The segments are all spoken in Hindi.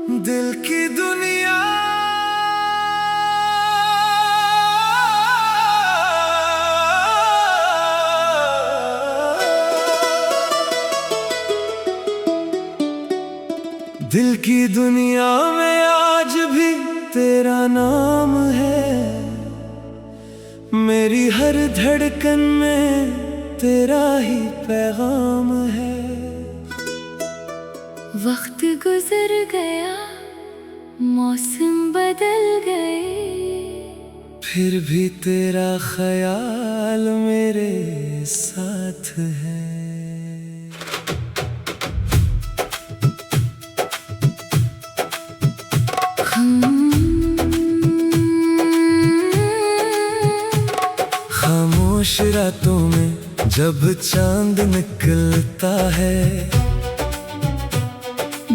दिल की दुनिया दिल की दुनिया में आज भी तेरा नाम है। मेरी हर धड़कन में तेरा ही पैगाम है। वक्त गुजर गया, मौसम बदल गए, फिर भी तेरा ख्याल मेरे साथ है। खामोश रातों में जब चांद निकलता है,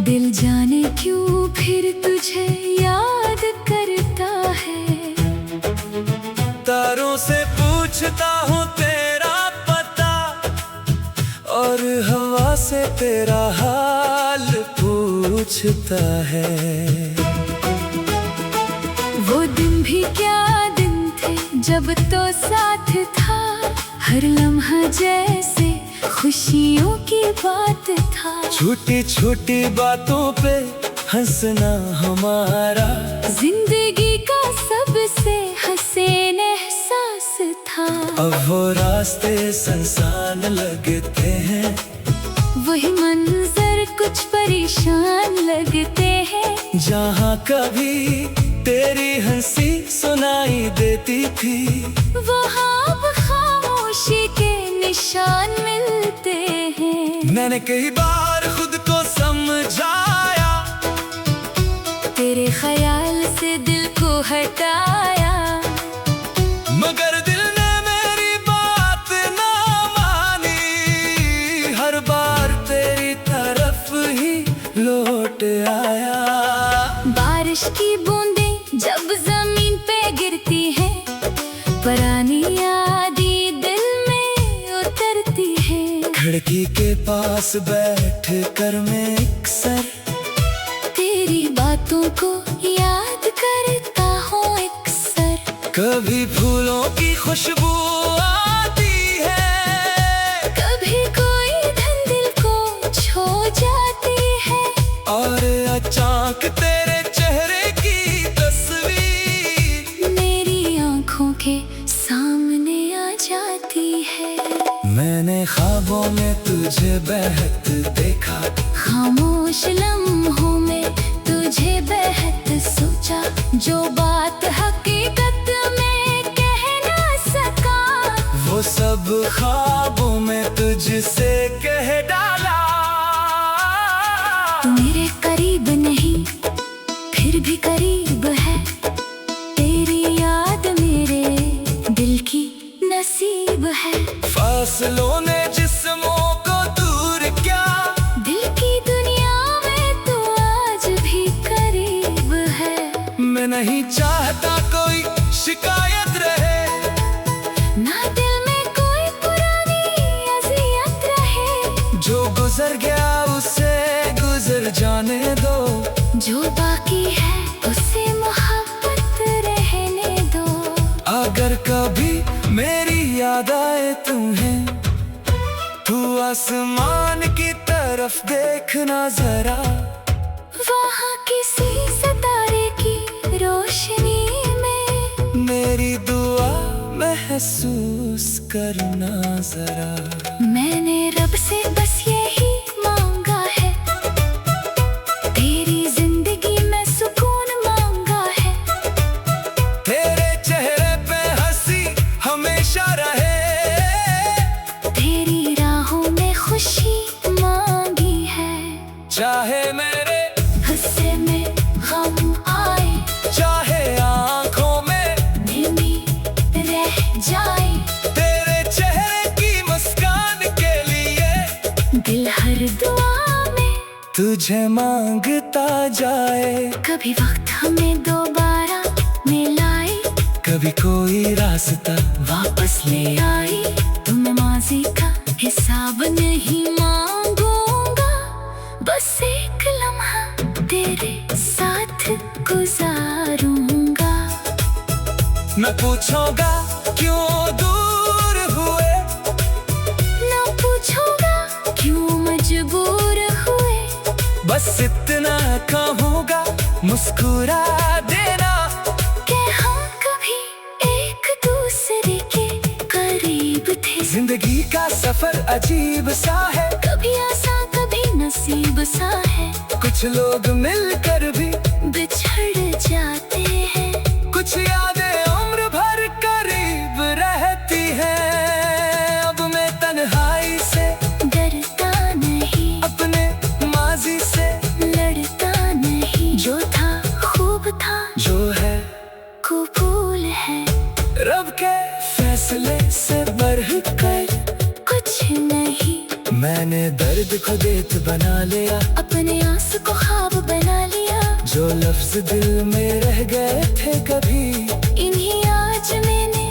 दिल जाने क्यों फिर तुझे याद करता है। तारों से पूछता हूँ तेरा पता, और हवा से तेरा हाल पूछता है। वो दिन भी क्या दिन थे जब तो साथ था, हर लम्हा जैसे खुशियों की बात था। छोटी छोटी बातों पे हंसना हमारा जिंदगी का सबसे हसीन एहसास था। अब वो रास्ते संसान लगते हैं, वही मंजर कुछ परेशान लगते हैं। जहाँ कभी तेरी हंसी सुनाई देती थी, वहाँ अब खामोशी के निशान मिलते हैं। मैंने कई बार खुद को समझाया, तेरे ख्याल से दिल को हटाया, मगर दिल ने मेरी बात ना मानी। हर बार तेरी तरफ ही लौट आया। बारिश की बूंदें जब जमीन पे गिरती है, पुरानी यादें दिल में उतरती है। खिड़की के पास बैठ कर मैं अक्सर तेरी बातों को याद करता हूँ अक्सर। कभी फूलों की खुशबू आती है, कभी कोई धन दिल को छू जाती है, और अचानक तेरे चेहरे की तस्वीर मेरी आंखों के सामने आ जाती है। मैंने ख्वाबों में तुझे बहत देखा, खामोश लम्हों में तुझे बेहद सोचा। जो बात हकीकत में कह ना सका, वो सब ख्वाबों में तुझसे कह डाला। तू मेरे करीब नहीं फिर भी करीब है, तेरी याद मेरे दिल की नसीब है। फासलों ने जिस्मों को दूर किया, दिल की दुनिया में तू आज भी करीब है। मैं नहीं चाहता कोई शिकायत रहे, ना दिल में कोई पुरानी अज़ियत रहे। जो गुजर गया उसे गुजर जाने दो, जो बाकी है उसे मोहब्बत रहने दो। अगर कभी मेरी याद आए तुम्हें, तू आसमान की तरफ देखना जरा। वहाँ किसी सितारे की रोशनी में मेरी दुआ महसूस करना जरा। मैंने रब से बस यही मांगा है, तेरी जिंदगी में सुकून मांगा है। तेरे चेहरे पे हंसी हमेशा रहे, तेरी राहों में खुशी मांगी है। चाहे मेरे हिस्से में गम आए, चाहे आँखों में नमी रह जाए, तेरे चेहरे की मुस्कान के लिए दिल हर दुआ में तुझे मांगता जाए। कभी वक्त हमें दोबारा मिलाए, कभी कोई रास्ता वापस ले आई। तुम माजी का हिसाब नहीं मांगूंगा, बस एक लम्हा तेरे मैं पूछूंगा क्यों दूर हुए, ना पूछूंगा क्यों मजबूर हुए। बस इतना कहूँगा मुस्कुरा देना कि हम कभी एक दूसरे के करीब थे। जिंदगी का सफर अजीब सा है, कभी आसान कभी नसीब सा है। कुछ लोग मिलकर भी बिछड़ जाते हैं, कुछ यादें उम्र भर करीब रहती हैं। अब मैं तन्हाई से डरता नहीं, अपने माजी से लड़ता नहीं। जो था खूब था, जो है कबूल है। रब के फैसले से बढ़कर कुछ नहीं, मैंने दर्द को देत बना लिया, अपने आंसू को ख्वाब बना लिया। जो लफ्ज दिल में रह गए थे कभी, इन्हीं आज मैंने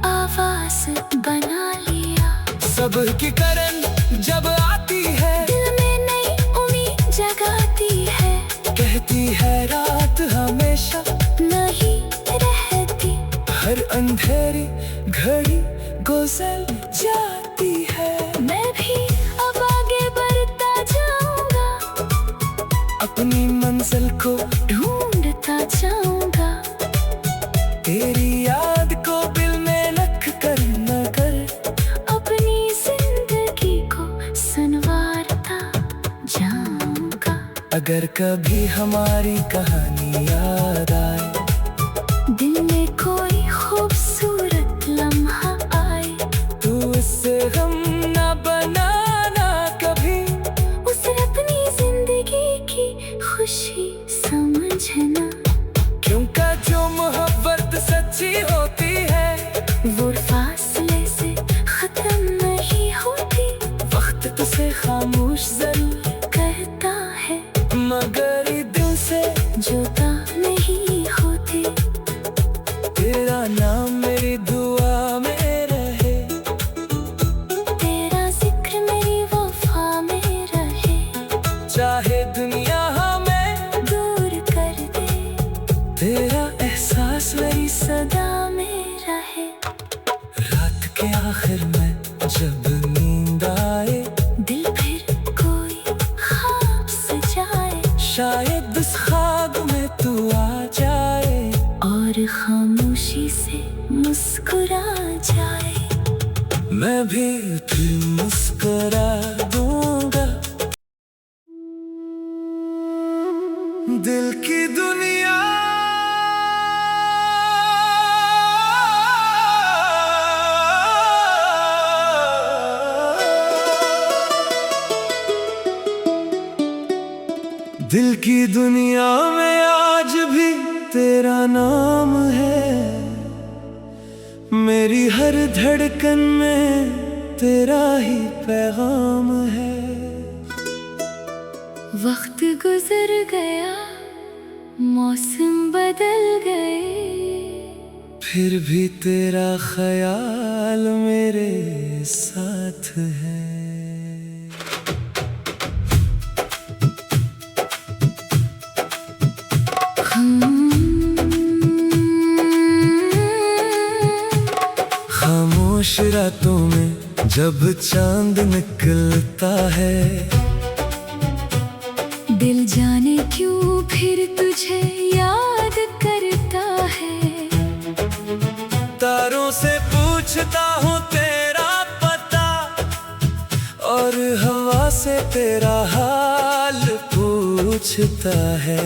आवाज बना लिया। सबकी करन जब आती है, दिल में नई उम्मीद जगाती है। कहती है रात हमेशा नहीं रहती, हर अंधेरी घड़ी गुजर जाती है। मैं भी अब आगे बढ़ता जाऊंगा, अपनी मंजिल को ढूंढता जाऊंगा। तेरी याद को दिल में रख कर मगर अपनी जिंदगी को संवारता जाऊंगा। अगर कभी हमारी कहानी याद आए, दिल में कोई खूबसूरत लम्हा आए, तू इससे गम ना बनाना कभी। उसे अपनी जिंदगी की खुशी समझना। क्योंकि जो मोहब्बत सच्ची होती है, वो फासले से खत्म नहीं होती। वक्त तुझसे खामोश जरूर कहता है मगर ये दिल से जुदा नहीं होती। तेरा नाम मेरी दुआ में रहे, तेरा जिक्र मेरी वफा में रहे। चाहे दुनिया हमें दूर कर दे, तेरा एहसास मेरी सदा में रहे। रात के आखिर में जब नींद आए, दिल फिर कोई ख्वाब सजाए, शायद उस ख्वाब में तू आ जाए और खामोशी से मुस्कुरा जाए। मैं भी फिर मुस्कुरा दूंगा। दिल की दुनिया दिल की दुनिया में आज भी तेरा नाम है, मेरी हर धड़कन में तेरा ही पैगाम है। वक्त गुजर गया, मौसम बदल गए, फिर भी तेरा ख्याल मेरे साथ है। खामोश रातों में जब चांद निकलता है, दिल जाने क्यों फिर तुझे याद करता है। तारों से पूछता हूँ तेरा पता, और हवा से तेरा हाल पूछता है।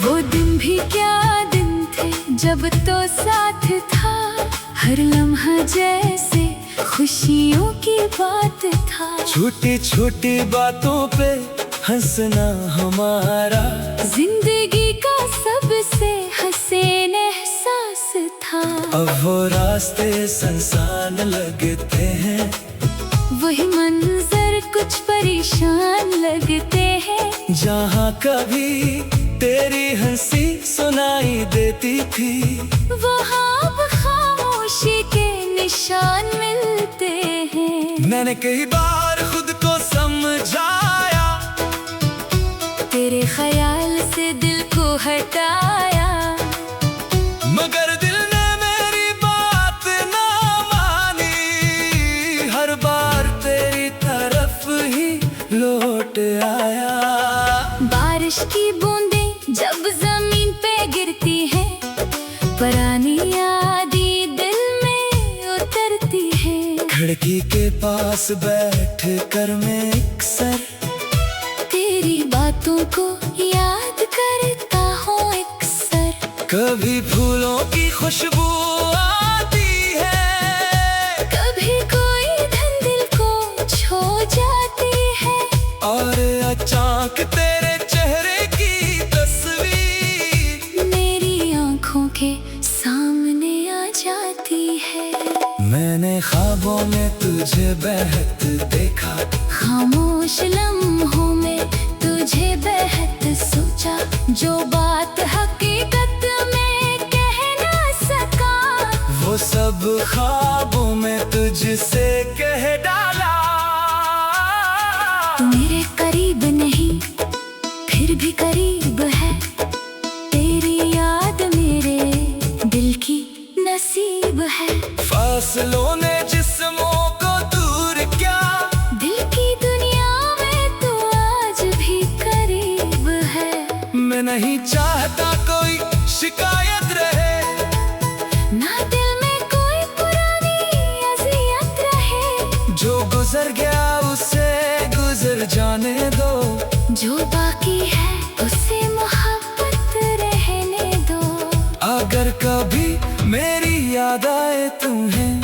वो दिन भी क्या दिन थे जब तो साथ था, हर लम्हा जैसे खुशियों की बात था। छोटी छोटी बातों पे हंसना हमारा जिंदगी का सबसे हसीन एहसास था। अब वो रास्ते संसान लगते हैं, वही मंजर कुछ परेशान लगते हैं। जहाँ कभी तेरी हंसी सुनाई देती थी, वहाँ अब खामोशी के निशान मिलते हैं। मैंने कई बार खुद को समझाया, तेरे ख्याल से दिल को हटाया। लौट आया। बारिश की बूंदें जब जमीन पे गिरती है, पुरानी यादें दिल में उतरती है। खिड़की के पास बैठ कर मैं अक्सर तेरी बातों को याद करता हूँ अक्सर। कभी फूलों की खुशबू आती है, कभी कोई धन दिल को छू जाती है, और अचानक तेरे चेहरे की तस्वीर मेरी आंखों के सामने आ जाती है। मैंने ख्वाबों में तुझे बहत देखा, खामोश लम्हों में तुझे बेहद सोचा, जो बात हकीकत में कह ना सका, वो सब ख्वाबों में तुझसे कह डाला। तू मेरे करीब नहीं फिर भी करीब है, तेरी याद मेरे दिल की नसीब है। फासलों ने जिस्मों को दूर किया, दिल की दुनिया में तू आज भी करीब है। मैं नहीं चाहता कोई शिकायत रहे, ना दिल में कोई पुरानी अज़ियत रहे, जो गुजर गया उसे गुजर जाने दो, जो बाकी है उसे मोहब्बत रहने दो। अगर कभी मेरी याद आए तुम्हें,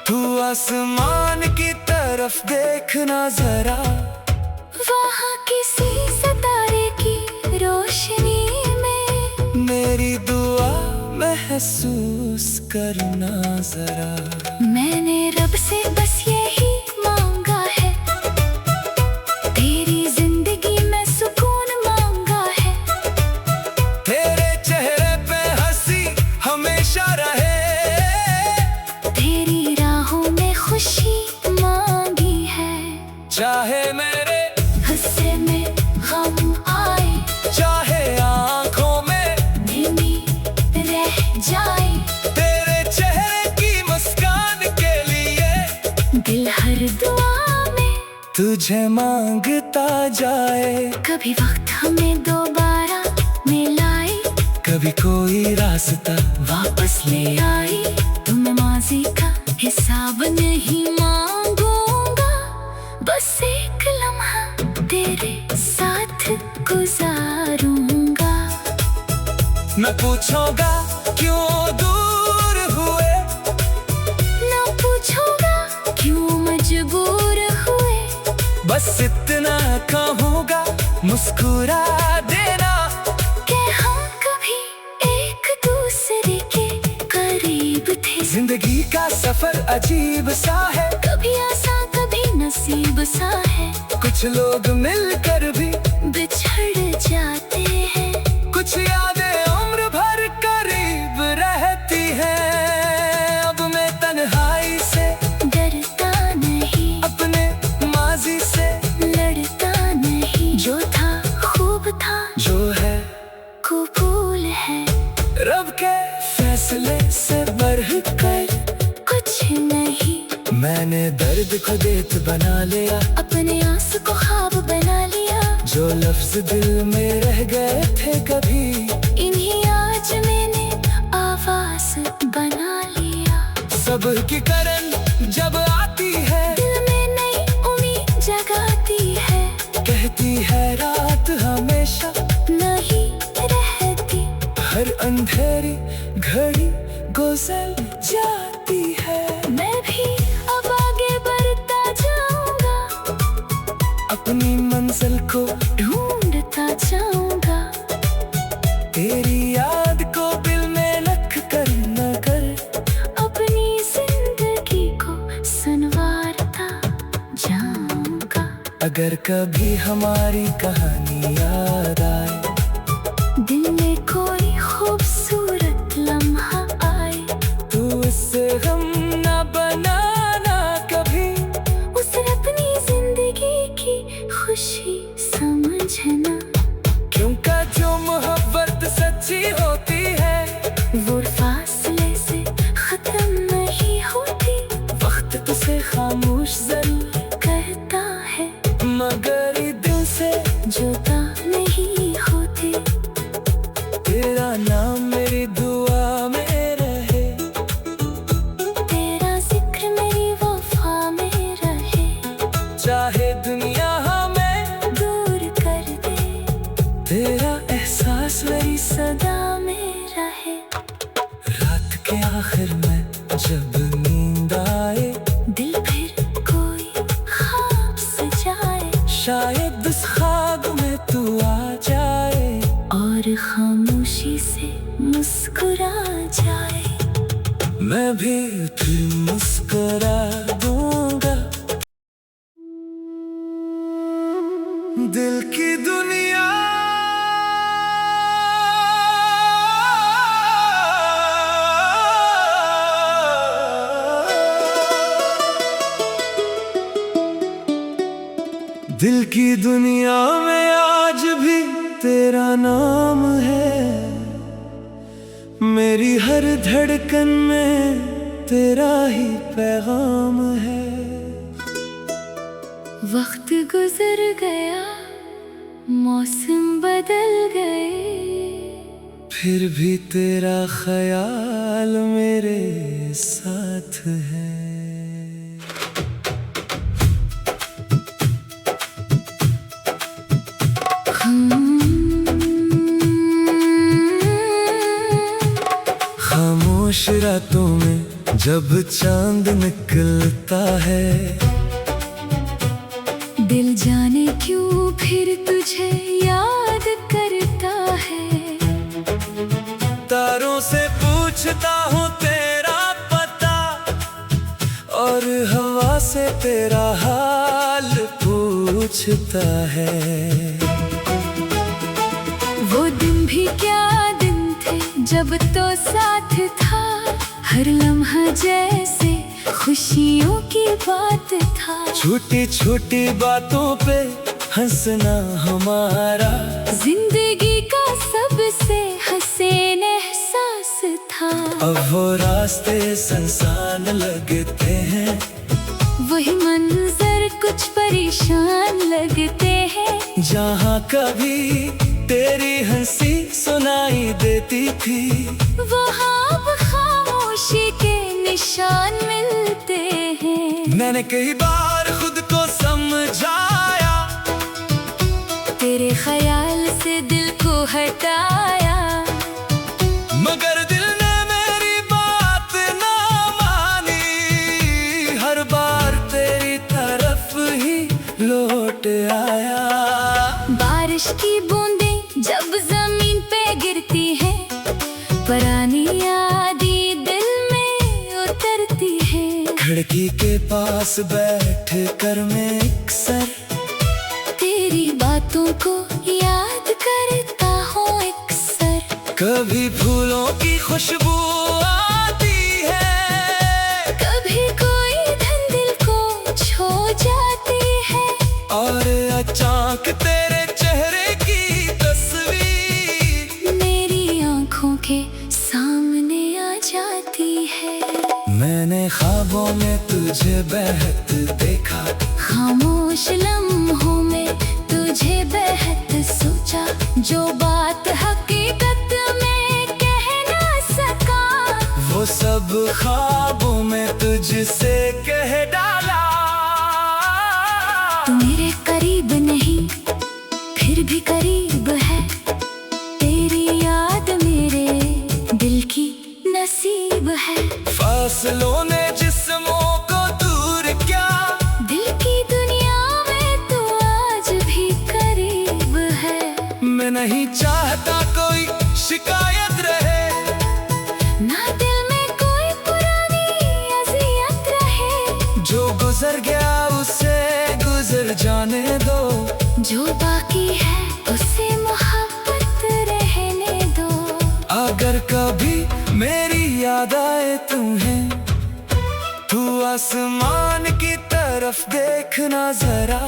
तू आसमान की तरफ देखना जरा, वहाँ किसी सितारे की रोशनी में मेरी दुआ महसूस करना जरा। मैंने रब से बस यही मांगा है, तेरी जिंदगी में सुकून मांगा है, तेरे चेहरे पे हंसी हमेशा रहे, तेरी राहों में खुशी मांगी है। चाहे मेरे हिस्से में गम आए, चाहे आंखों में नमी रह जाए, तेरे चेहरे की मुस्कान के लिए दिल हर दुआ में तुझे मांगता जाए। कभी वक्त हमें दोबारा मिलाए, कभी कोई रास्ता वापस ले आई, तुम माजी का हिसाब नहीं मांगूंगा, बस एक लम्हा तेरे साथ गुजारूंगा। न पूछूंगा क्यों दूर हुए, न पूछूंगा क्यों मजबूर हुए, बस इतना कहूँगा मुस्कुरा देना, कि हम कभी एक दूसरे के करीब थे। जिंदगी का सफर अजीब सा है, कभी आसान कभी नसीब सा है, कुछ लोग मिलकर भी बिछड़ जाते हैं, कुछ यादें उम्र भर करीब रहती हैं। अब मैं तन्हाई से डरता नहीं, अपने माजी से लड़ता नहीं, जो था खूब था, जो है कबूल है, रब के फैसले से बढ़कर कुछ नहीं। मैंने दर्द को देत बना लिया, अपने आंसू को ख्वाब बना लिया, जो लफ्ज दिल में रह गए थे कभी, इन्हीं आज मैंने आवाज बना लिया। सब की करन जब आती है, दिल में नई उम्मीद जगाती है, कहती है रात हमेशा नहीं रहती, हर अंधेरी घड़ी गुजर जाती है। मैं भी अब आगे बढ़ता जाऊंगा, अपनी मंजिल को ढूंढता जाऊंगा, तेरी याद को दिल में रख कर न कर, अपनी जिंदगी को संवारता जाऊंगा। अगर कभी हमारी कहानी याद आए, दिल में कोई खूबसूरत लम्हा आए, तू उससे गम न बनाना कभी, उसे अपनी जिंदगी की खुशी समझना, क्योंकि जो मोहब्बत सच्ची होती है, वो फासले से खत्म नहीं होती, वक्त तुझे खामोश जरूर करता है। चाहे दुनिया हमें दूर कर दे, तेरा एहसास मेरी सदा में रहे। रात के आखिर में जब नींद आए, दिल फिर कोई ख्वाब सजाए, शायद उस ख्वाब में तू आ जाए और खामोशी से मुस्कुरा जाए। मैं भी फिर मुस्कुरा दूंगा। दिल की दुनिया दिल की दुनिया में आज भी तेरा नाम है, मेरी हर धड़कन में तेरा ही पैगाम है। वक्त गुजर गया, मौसम बदल गए, फिर भी तेरा ख्याल मेरे साथ है। खामोश रातों में जब चांद निकलता है, दिल जाने क्यों फिर तुझे याद करता है। तारों से पूछता हूँ तेरा पता, और हवा से तेरा हाल पूछता है। वो दिन भी क्या दिन थे जब तो साथ था, हर लम्हा जैसे खुशियों की बात था। छोटी छोटी बातों पे हंसना हमारा जिंदगी का सबसे हसीन एहसास था। अब वो रास्ते संसान लगते हैं, वही मंजर कुछ परेशान लगते हैं। जहाँ कभी तेरी हंसी सुनाई देती थी, वहाँ अब खामोशी के निशान मिलते हैं। मैंने कई बार खुद को समझाया, तेरे ख्याल से दिल को हटाया, मगर दिल ने मेरी बात ना मानी। हर बार तेरी तरफ ही लौट आया। बारिश की बूंदें जब जमीन पे गिरती है, पुरानी यादें दिल में उतरती है। खिड़की के पास बैठ कर मैं अक्सर तेरी बातों को याद करता हूँ अक्सर। कभी फूलों की खुशबू आती है, कभी कोई धन दिल को छू जाती है, और अचानक तेरे चेहरे की तस्वीर मेरी आंखों के सामने आ जाती है। मैंने ख्वाबों में तुझे बहत देखा, खामोश लम्हों में तुझे बेहद सोचा। जो बात हकीकत में कह ना सका, वो सब ख्वाबों में तुझसे कह डाला। तू मेरे करीब नहीं फिर भी करीब है, तेरी याद मेरे दिल की नसीब है। फासलों ने जिस्मों को दूर किया, दिल की दुनिया में तू आज भी करीब है। मैं नहीं चाहता कोई शिकायत रहे, ना दिल में कोई पुरानी अज़ियत रहे। जो गुजर गया उसे गुजर जाने दो, जो बाकी है उसे मोहब्बत रहने दो। अगर कभी मेरी याद आए तुम्हें, तू आसमान की तरफ देखना जरा।